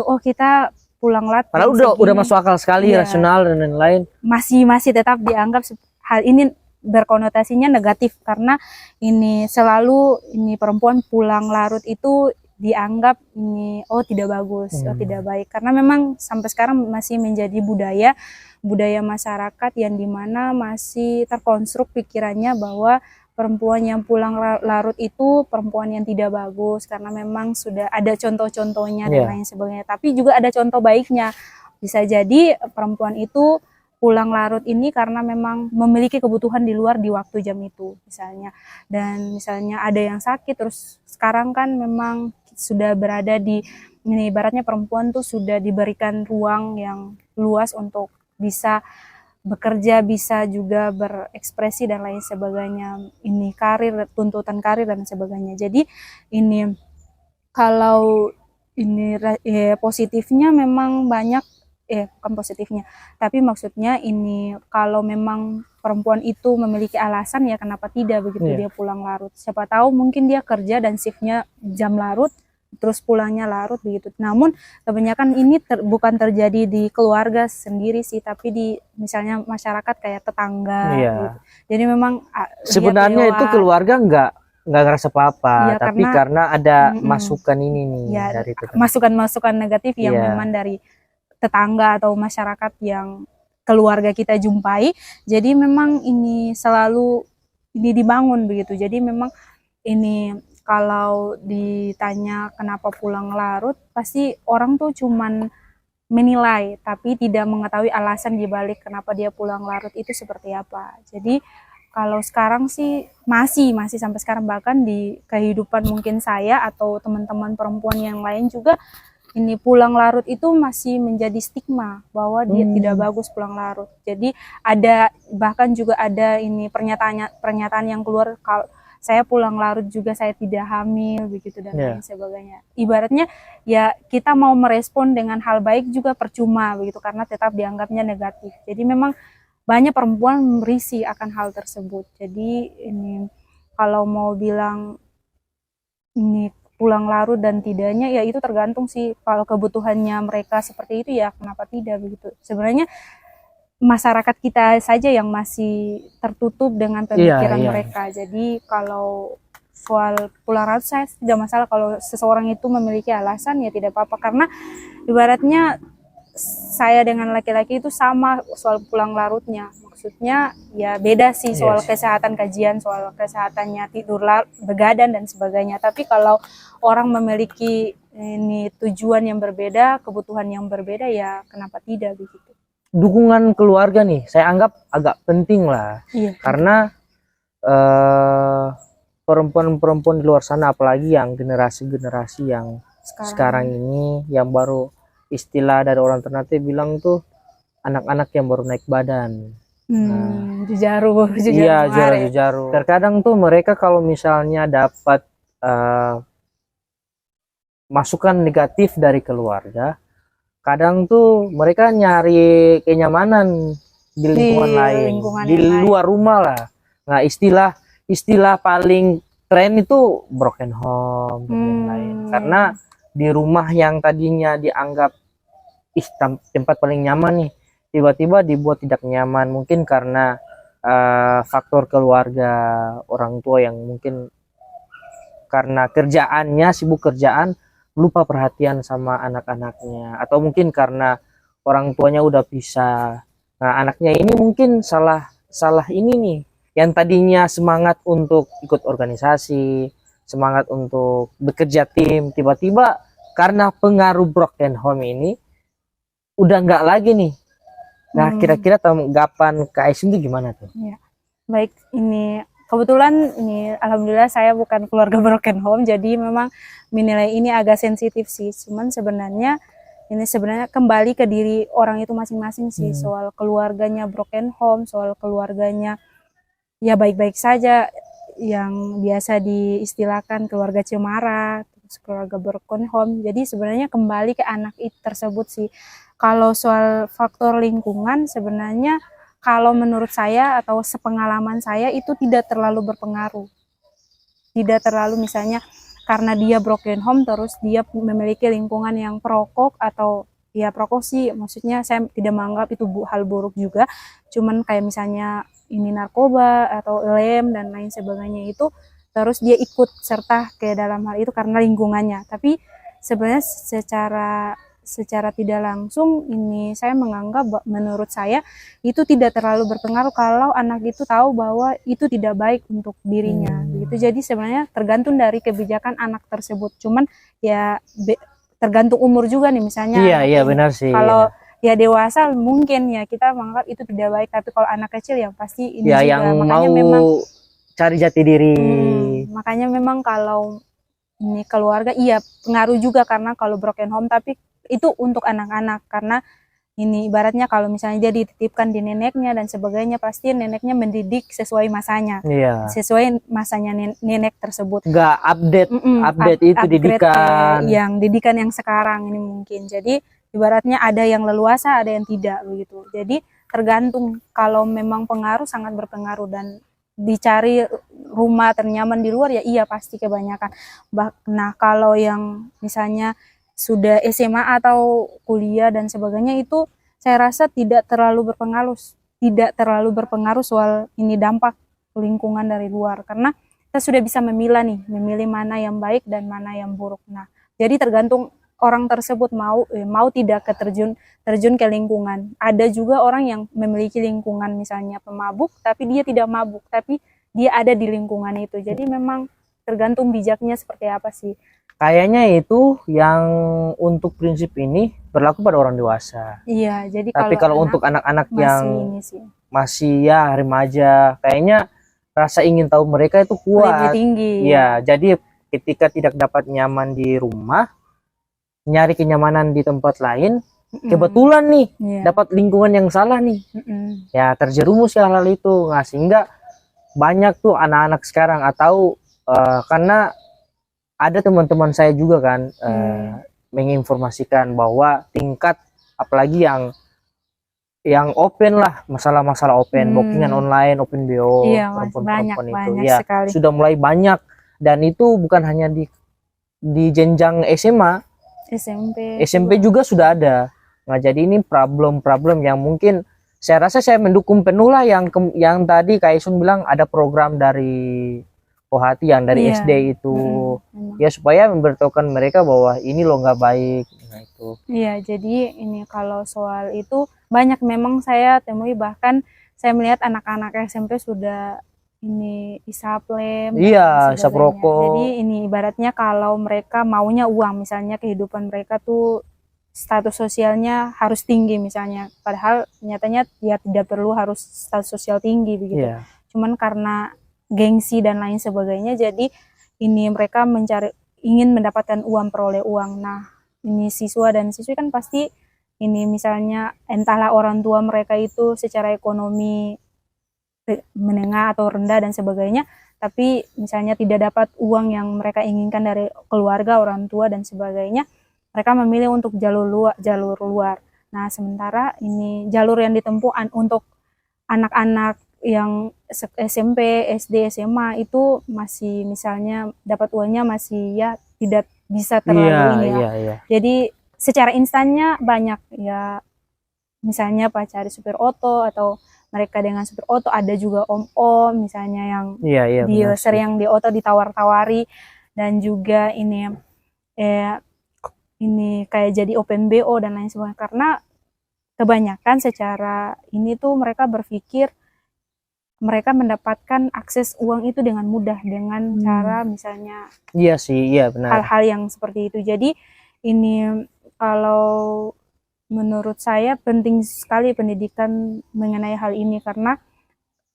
oh kita pulang lat padahal udah masuk akal sekali, ya, rasional dan lain-lain, masih tetap dianggap hal ini berkonotasinya negatif karena ini selalu ini perempuan pulang larut itu dianggap ini oh tidak bagus, oh tidak baik, karena memang sampai sekarang masih menjadi budaya masyarakat yang dimana masih terkonstruk pikirannya bahwa perempuan yang pulang larut itu perempuan yang tidak bagus karena memang sudah ada contoh-contohnya dan lain sebagainya. Tapi juga ada contoh baiknya, bisa jadi perempuan itu pulang larut ini karena memang memiliki kebutuhan di luar di waktu jam itu misalnya, dan misalnya ada yang sakit, terus sekarang kan memang sudah berada di ibaratnya perempuan tuh sudah diberikan ruang yang luas untuk bisa bekerja, bisa juga berekspresi dan lain sebagainya. Ini karir, tuntutan karir dan sebagainya. Jadi ini kalau ini positifnya memang banyak, bukan positifnya, tapi maksudnya ini kalau memang perempuan itu memiliki alasan, ya kenapa tidak begitu dia pulang larut. Siapa tahu mungkin dia kerja dan shiftnya jam larut, terus pulangnya larut begitu. Namun kebanyakan ini bukan terjadi di keluarga sendiri sih, tapi di misalnya masyarakat kayak tetangga gitu. Jadi memang sebenarnya itu keluarga nggak ngerasa apa-apa, tapi karena ada masukan ini nih dari masukan-masukan negatif yang memang dari tetangga atau masyarakat yang keluarga kita jumpai. Jadi memang ini selalu ini dibangun begitu. Jadi memang ini kalau ditanya kenapa pulang larut, pasti orang tuh cuman menilai, tapi tidak mengetahui alasan dibalik kenapa dia pulang larut itu seperti apa. Jadi kalau sekarang sih masih sampai sekarang, bahkan di kehidupan mungkin saya atau teman-teman perempuan yang lain juga, ini pulang larut itu masih menjadi stigma bahwa dia tidak bagus pulang larut. Jadi ada, bahkan juga ada ini pernyataan yang keluar, kalau saya pulang larut juga saya tidak hamil begitu dan lain sebagainya. Ibaratnya ya kita mau merespon dengan hal baik juga percuma begitu, karena tetap dianggapnya negatif. Jadi memang banyak perempuan merisi akan hal tersebut. Jadi ini kalau mau bilang ini pulang larut dan tidaknya, ya itu tergantung sih. Kalau kebutuhannya mereka seperti itu, ya kenapa tidak begitu. Sebenarnya masyarakat kita saja yang masih tertutup dengan pemikiran mereka. Jadi kalau soal pulang larut saya tidak masalah kalau seseorang itu memiliki alasan, ya tidak apa-apa, karena ibaratnya saya dengan laki-laki itu sama soal pulang larutnya. Maksudnya ya beda sih soal kesehatan, kajian soal kesehatannya, tidur begadang dan sebagainya. Tapi kalau orang memiliki ini tujuan yang berbeda, kebutuhan yang berbeda, ya kenapa tidak begitu. Dukungan keluarga nih saya anggap agak penting lah, karena perempuan-perempuan di luar sana, apalagi yang generasi yang sekarang ini, yang baru, istilah dari orang Ternate bilang tuh anak-anak yang baru naik badan. Jujaru. Terkadang tuh mereka kalau misalnya dapat masukan negatif dari keluarga, kadang tuh mereka nyari kenyamanan di lingkungan lain, di luar rumah lah. Nah, istilah paling tren itu broken home dan lain-lain. Karena di rumah yang tadinya dianggap tempat paling nyaman nih, tiba-tiba dibuat tidak nyaman, mungkin karena faktor keluarga, orang tua yang mungkin karena kerjaannya, sibuk kerjaan, lupa perhatian sama anak-anaknya, atau mungkin karena orang tuanya udah pisah. Nah, anaknya ini mungkin salah ini nih, yang tadinya semangat untuk ikut organisasi, semangat untuk bekerja tim, tiba-tiba karena pengaruh broken home ini udah nggak lagi nih. Nah, kira-kira tanggapan Kak Aisyun itu gimana tuh? Ya. Baik, ini kebetulan ini alhamdulillah saya bukan keluarga broken home, jadi memang menilai ini agak sensitif sih. Cuman sebenarnya kembali ke diri orang itu masing-masing sih. Soal keluarganya broken home, soal keluarganya ya baik-baik saja, yang biasa diistilahkan keluarga cemara, terus keluarga broken home. Jadi sebenarnya kembali ke anak itu tersebut sih. Kalau soal faktor lingkungan, sebenarnya kalau menurut saya atau sepengalaman saya itu tidak terlalu berpengaruh. Tidak terlalu, misalnya karena dia broken home terus dia memiliki lingkungan yang perokok, atau ya perokok sih maksudnya saya tidak menganggap itu hal buruk juga. Cuman kayak misalnya ini narkoba atau lem dan lain sebagainya itu, terus dia ikut serta ke dalam hal itu karena lingkungannya. Tapi sebenarnya secara tidak langsung ini saya menganggap, menurut saya itu tidak terlalu berpengaruh kalau anak itu tahu bahwa itu tidak baik untuk dirinya gitu. Jadi sebenarnya tergantung dari kebijakan anak tersebut. Cuman ya tergantung umur juga nih, misalnya iya benar sih. Kalau ya dewasa mungkin ya kita menganggap itu tidak baik, tapi kalau anak kecil yang pasti ini juga. Yang makanya mau memang cari jati diri. Makanya memang kalau ini keluarga iya pengaruh juga, karena kalau broken home tapi itu untuk anak-anak, karena ini ibaratnya kalau misalnya dia dititipkan di neneknya dan sebagainya, pasti neneknya mendidik sesuai masanya, Iya. sesuai masanya nenek tersebut. Nggak update itu Upgrade didikan. yang didikan yang sekarang ini mungkin. Jadi ibaratnya ada yang leluasa, ada yang tidak begitu. Jadi tergantung, kalau memang pengaruh sangat berpengaruh dan dicari rumah ternyaman di luar ya iya pasti kebanyakan. Nah kalau yang misalnya sudah SMA atau kuliah dan sebagainya itu saya rasa tidak terlalu berpengaruh soal ini dampak lingkungan dari luar, karena kita sudah bisa memilih mana yang baik dan mana yang buruk. Nah jadi tergantung orang tersebut mau tidak terjun ke lingkungan. Ada juga orang yang memiliki lingkungan misalnya pemabuk tapi dia tidak mabuk, tapi dia ada di lingkungan itu. Jadi memang tergantung bijaknya seperti apa sih. Kayaknya itu yang untuk prinsip ini berlaku pada orang dewasa. Iya, jadi Tapi kalau untuk anak-anak yang ini sih masih ya remaja, kayaknya rasa ingin tahu mereka itu lebih kuat. tinggi. Ya, jadi ketika tidak dapat nyaman di rumah, nyari kenyamanan di tempat lain, kebetulan nih dapat lingkungan yang salah nih, ya terjerumus ya hal itu. Nah, sehingga banyak tuh anak-anak sekarang atau karena ada teman-teman saya juga kan menginformasikan bahwa tingkat apalagi yang open lah, masalah-masalah open, bookingan online, open BO, perempuan-perempuan itu ya sekali. Sudah mulai banyak, dan itu bukan hanya di jenjang SMA, SMP juga sudah ada. Nah jadi ini problem yang mungkin saya rasa saya mendukung penuh lah yang tadi Kak Isun bilang ada program dari Pohati yang dari SD itu ya supaya memberitahukan mereka bahwa ini loh nggak baik. Nah itu. Iya, jadi ini kalau soal itu banyak memang saya temui, bahkan saya melihat anak-anak SMP sudah ini isap lem. Iya, isap rokok. Jadi ini ibaratnya kalau mereka maunya uang, misalnya kehidupan mereka tuh status sosialnya harus tinggi misalnya, padahal nyatanya ya tidak perlu harus status sosial tinggi begitu. Cuman karena gengsi dan lain sebagainya, jadi ini mereka ingin mendapatkan uang, peroleh uang. Nah ini siswa dan siswi kan pasti ini misalnya entahlah orang tua mereka itu secara ekonomi menengah atau rendah dan sebagainya, tapi misalnya tidak dapat uang yang mereka inginkan dari keluarga, orang tua dan sebagainya, mereka memilih untuk jalur luar. Nah sementara ini jalur yang ditempuh untuk anak-anak yang SMP, SD, SMA itu masih misalnya dapat uangnya masih ya tidak bisa terlalu Jadi secara instannya banyak ya, misalnya cari supir oto atau mereka dengan supir oto, ada juga om-om misalnya yang dia sering di oto ditawar-tawari, dan juga ini kayak jadi open BO dan lain sebagainya, karena kebanyakan secara ini tuh mereka berpikir mereka mendapatkan akses uang itu dengan mudah dengan cara misalnya benar. Hal-hal yang seperti itu. Jadi ini kalau menurut saya penting sekali pendidikan mengenai hal ini, karena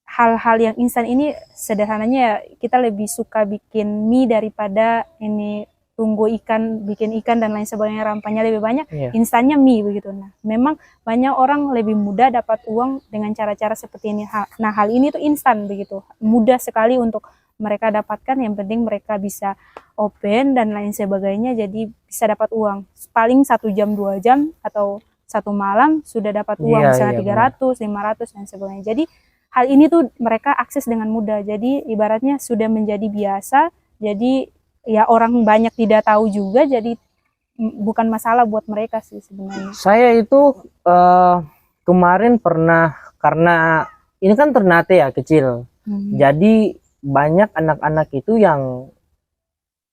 hal-hal yang instan ini sederhananya ya kita lebih suka bikin mie daripada ini bikin ikan dan lain sebagainya, rampanya lebih banyak, instannya mie begitu. Nah memang banyak orang lebih mudah dapat uang dengan cara-cara seperti ini. Nah hal ini tuh instan begitu, mudah sekali untuk mereka dapatkan, yang penting mereka bisa open dan lain sebagainya, jadi bisa dapat uang paling 1 jam 2 jam atau 1 malam sudah dapat uang misalnya 300, 500 dan sebagainya. Jadi hal ini tuh mereka akses dengan mudah, jadi ibaratnya sudah menjadi biasa, jadi ya orang banyak tidak tahu juga, jadi bukan masalah buat mereka sih sebenarnya. Saya itu kemarin pernah, karena ini kan Ternate ya kecil, jadi banyak anak-anak itu yang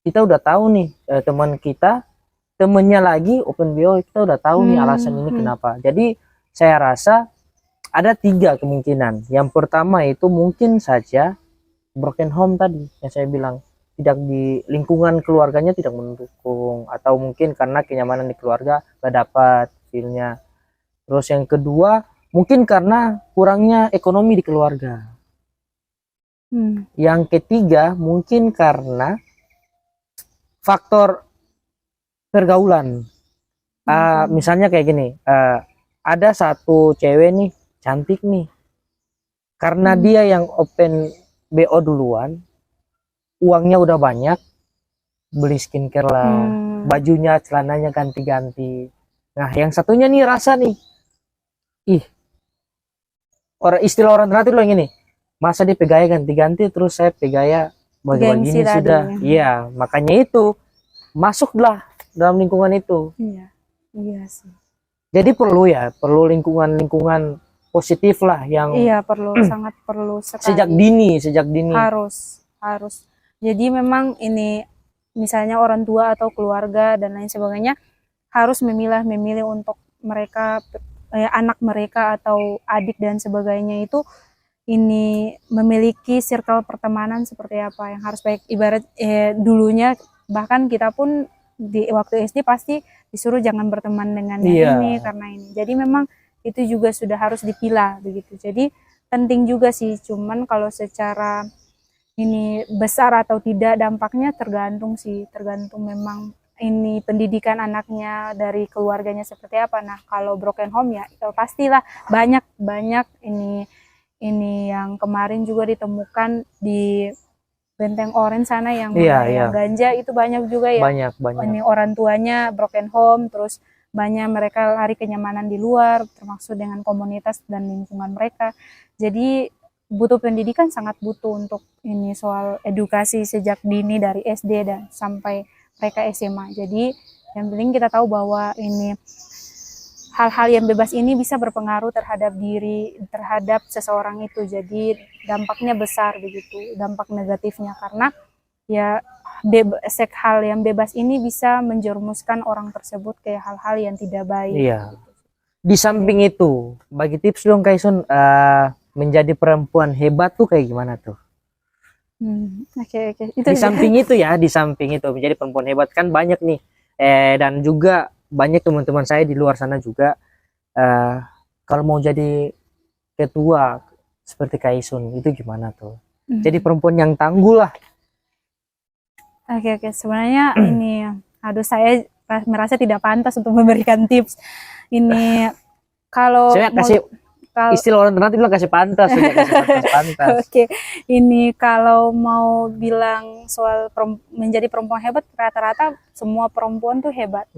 kita udah tahu nih teman kita, temennya lagi open BO, kita udah tahu nih alasan ini kenapa. Jadi saya rasa ada 3 kemungkinan. Yang pertama itu mungkin saja broken home tadi yang saya bilang, tidak di lingkungan keluarganya tidak mendukung, atau mungkin karena kenyamanan di keluarga gak dapat feelnya. Terus yang kedua mungkin karena kurangnya ekonomi di keluarga. Yang ketiga mungkin karena faktor pergaulan. Misalnya kayak gini, ada satu cewek nih cantik nih, karena dia yang open BO duluan, uangnya udah banyak, beli skincare lah, bajunya celananya ganti-ganti. Nah yang satunya nih rasa nih, ih, istilah orang terlatih loh yang ini, masa dia pegaya ganti-ganti terus saya pegaya bagi-bagi Gengsi ini sudah. tadi. Iya, makanya itu masuklah dalam lingkungan itu. Iya, iya sih. Jadi perlu ya, perlu lingkungan positif lah yang Iya, perlu, sangat perlu sekali. sejak dini. Harus. Jadi memang ini misalnya orang tua atau keluarga dan lain sebagainya harus memilih untuk mereka anak mereka atau adik dan sebagainya itu ini memiliki circle pertemanan seperti apa yang harus baik. Ibarat dulunya bahkan kita pun di waktu SD pasti disuruh jangan berteman dengan yang ini karena ini. Jadi memang itu juga sudah harus dipilah begitu. Jadi penting juga sih, cuman kalau secara ini besar atau tidak dampaknya tergantung memang ini pendidikan anaknya dari keluarganya seperti apa. Nah kalau broken home ya pastilah banyak ini yang kemarin juga ditemukan di Benteng Orange sana yang yang ganja itu banyak juga ya. Banyak. Ini orang tuanya broken home, terus banyak mereka lari kenyamanan di luar, termasuk dengan komunitas dan lingkungan mereka. Jadi butuh pendidikan, sangat butuh untuk ini soal edukasi sejak dini dari SD dan sampai mereka SMA. Jadi yang penting kita tahu bahwa ini hal-hal yang bebas ini bisa berpengaruh terhadap seseorang itu. Jadi dampaknya besar begitu, dampak negatifnya, karena ya hal yang bebas ini bisa menjerumuskan orang tersebut ke hal-hal yang tidak baik. Iya. Di samping itu, bagi tips dong Kaisun, menjadi perempuan hebat tuh kayak gimana tuh? Oke. Di samping itu menjadi perempuan hebat kan banyak nih, dan juga banyak teman-teman saya di luar sana juga kalau mau jadi ketua seperti Kaisun itu gimana tuh? Jadi perempuan yang tangguh lah. Oke. Sebenarnya ini, saya merasa tidak pantas untuk memberikan tips. Ini kalau saya kasih istilah orang terlatih bilang kasih pantas. Oke. Ini kalau mau bilang soal menjadi perempuan hebat, rata-rata semua perempuan tuh hebat.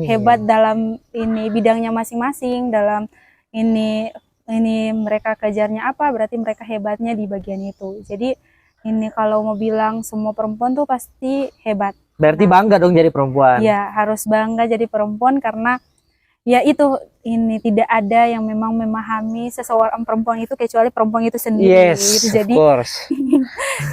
Hebat dalam ini bidangnya masing-masing, dalam ini mereka kejarnya apa, berarti mereka hebatnya di bagian itu. Jadi ini kalau mau bilang semua perempuan tuh pasti hebat. Berarti bangga dong jadi perempuan. Iya, harus bangga jadi perempuan karena ya itu ini tidak ada yang memang memahami seseorang perempuan itu kecuali perempuan itu sendiri. Yes, gitu. Jadi, of course.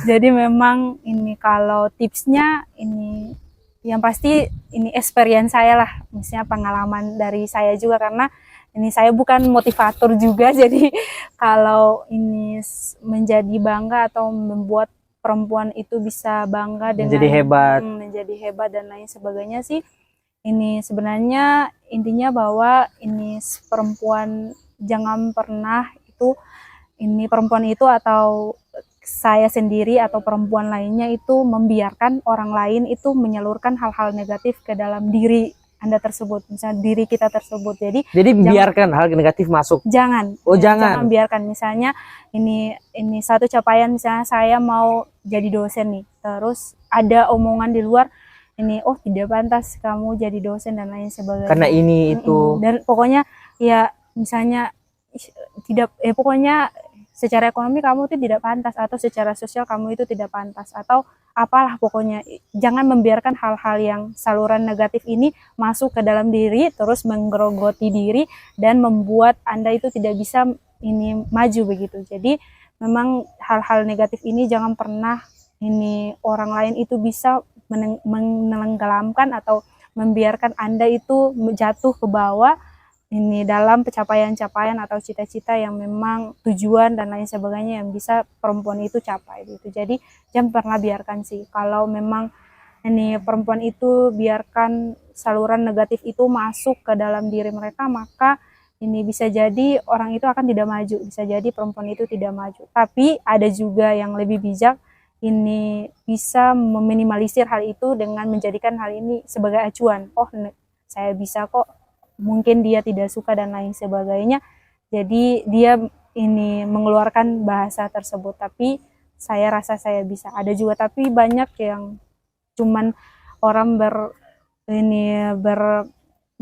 Jadi memang ini kalau tipsnya ini yang pasti ini experience saya lah, misalnya pengalaman dari saya juga, karena ini saya bukan motivator juga. Jadi kalau ini menjadi bangga atau membuat perempuan itu bisa bangga dengan menjadi hebat dan lain sebagainya sih. Ini sebenarnya intinya bahwa ini perempuan jangan pernah itu perempuan itu atau saya sendiri atau perempuan lainnya itu membiarkan orang lain itu menyalurkan hal-hal negatif ke dalam diri Anda tersebut, misalnya diri kita tersebut. Jadi biarkan hal negatif masuk. Jangan. Jangan biarkan. Misalnya ini satu capaian, misalnya saya mau jadi dosen nih, terus ada omongan di luar oh tidak pantas kamu jadi dosen dan lain sebagainya. Karena ini itu. Dan pokoknya ya misalnya pokoknya secara ekonomi kamu itu tidak pantas, atau secara sosial kamu itu tidak pantas, atau apalah pokoknya. Jangan membiarkan hal-hal yang saluran negatif ini masuk ke dalam diri, terus menggerogoti diri dan membuat Anda itu tidak bisa maju begitu. Jadi memang hal-hal negatif ini jangan pernah orang lain itu bisa menenggelamkan atau membiarkan Anda itu jatuh ke bawah dalam pencapaian-capaian atau cita-cita yang memang tujuan dan lain sebagainya yang bisa perempuan itu capai gitu. Jadi jangan pernah biarkan sih, kalau memang perempuan itu biarkan saluran negatif itu masuk ke dalam diri mereka, maka bisa jadi orang itu akan tidak maju, bisa jadi perempuan itu tidak maju. Tapi ada juga yang lebih bijak, bisa meminimalisir hal itu dengan menjadikan hal ini sebagai acuan. Oh, saya bisa kok mungkin dia tidak suka dan lain sebagainya. Jadi dia ini mengeluarkan bahasa tersebut, tapi saya rasa saya bisa. Ada juga tapi banyak yang cuman orang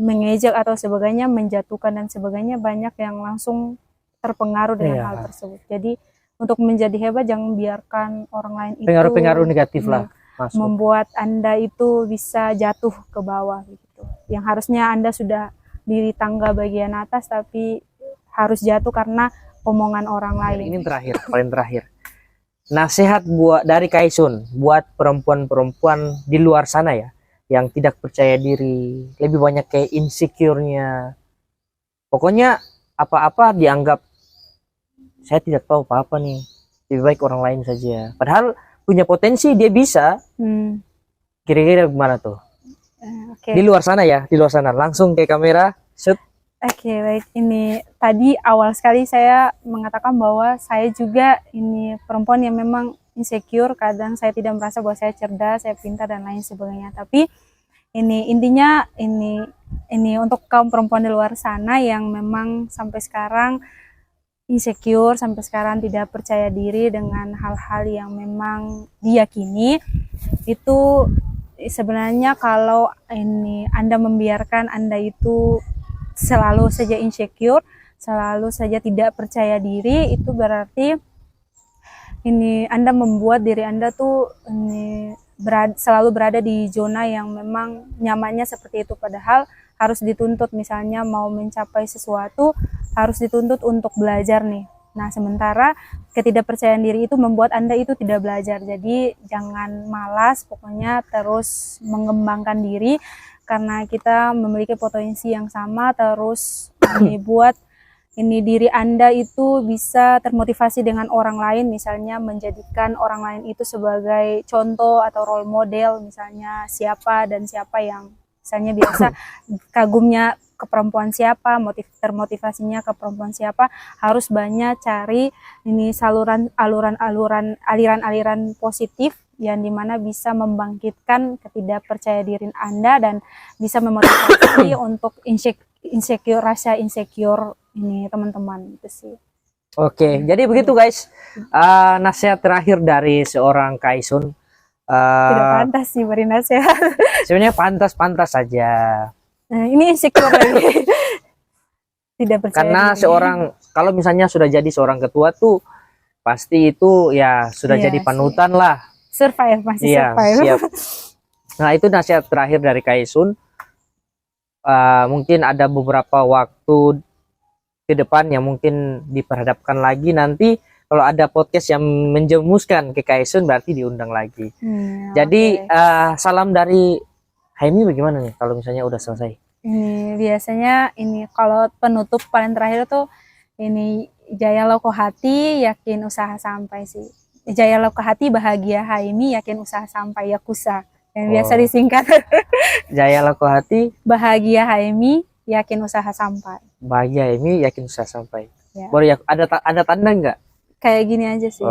mengejek atau sebagainya, menjatuhkan dan sebagainya, banyak yang langsung terpengaruh dengan hal tersebut. Jadi untuk menjadi hebat jangan biarkan orang lain itu pengaruh-pengaruh negatif lah masuk. Membuat Anda itu bisa jatuh ke bawah gitu. Yang harusnya Anda sudah di tangga bagian atas tapi harus jatuh karena omongan orang lain. Ini terakhir, paling terakhir. Nasihat buat dari Kaisun buat perempuan-perempuan di luar sana ya, yang tidak percaya diri, lebih banyak kayak insecure-nya. Pokoknya apa-apa dianggap saya tidak tahu apa-apa nih, lebih baik orang lain saja. Padahal punya potensi, dia bisa. Kira-kira gimana tuh? Okay. Di luar sana ya, di luar sana. Langsung ke kamera, shoot. Oke, baik. Ini tadi awal sekali saya mengatakan bahwa saya juga ini perempuan yang memang insecure. Kadang saya tidak merasa bahwa saya cerdas, saya pintar dan lain sebagainya. Tapi ini intinya ini untuk kaum perempuan di luar sana yang memang sampai sekarang insecure, sampai sekarang tidak percaya diri dengan hal-hal yang memang diyakini, itu sebenarnya kalau ini Anda membiarkan Anda itu selalu saja insecure, selalu saja tidak percaya diri, itu berarti ini Anda membuat diri Anda tuh ini selalu berada di zona yang memang nyamannya seperti itu, padahal harus dituntut, misalnya mau mencapai sesuatu harus dituntut untuk belajar nih. Nah, sementara ketidakpercayaan diri itu membuat Anda itu tidak belajar. Jadi jangan malas, pokoknya terus mengembangkan diri karena kita memiliki potensi yang sama, terus buat ini diri Anda itu bisa termotivasi dengan orang lain, misalnya menjadikan orang lain itu sebagai contoh atau role model, misalnya siapa dan siapa yang misalnya biasa kagumnya ke perempuan siapa, termotivasinya ke perempuan siapa, harus banyak cari ini aliran-aliran positif yang dimana bisa membangkitkan ketidakpercaya diri Anda dan bisa memotivasi untuk rasa insecure ini teman-teman, itu sih. Oke, jadi begitu guys, nasihat terakhir dari seorang Kaisun. Tidak pantas sih beri nasihat. Sebenarnya pantas-pantas saja. Nah, ini insecure lagi. Tidak percaya Karena diri. kalau misalnya sudah jadi seorang ketua tuh pasti itu ya sudah jadi panutan lah. Survive, masih survive. Siap. Nah, itu nasihat terakhir dari Kaisun. Mungkin ada beberapa waktu ke depan yang mungkin diperhadapkan lagi nanti. Kalau ada podcast yang menjemuskan ke Kaisun berarti diundang lagi. Jadi salam dari Haimi bagaimana nih kalau misalnya udah selesai? Ini biasanya ini kalau penutup paling terakhir tuh ini jaya loko hati, yakin usaha sampai sih. Jaya loko hati, bahagia Haimi, yakin usaha sampai, Yakuza. Yang biasa disingkat. Jaya loko hati, bahagia Haimi, yakin usaha sampai. Bahagia Haimi, yakin usaha sampai. Ya. Baru ya, ada tanda nggak? Kayak gini aja sih.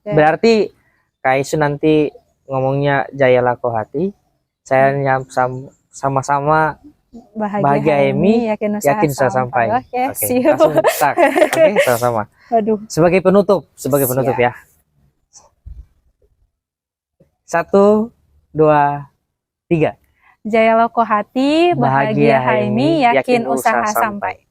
Berarti Kaisun nanti ngomongnya jaya lako hati, saya sama-sama bahagia Haimi, yakin usaha sampai. Oke, langsung start. Oke, sama-sama. Aduh. Sebagai penutup ya. 1, 2, 3. Jaya loko hati, bahagia Haimi, yakin usaha sampai.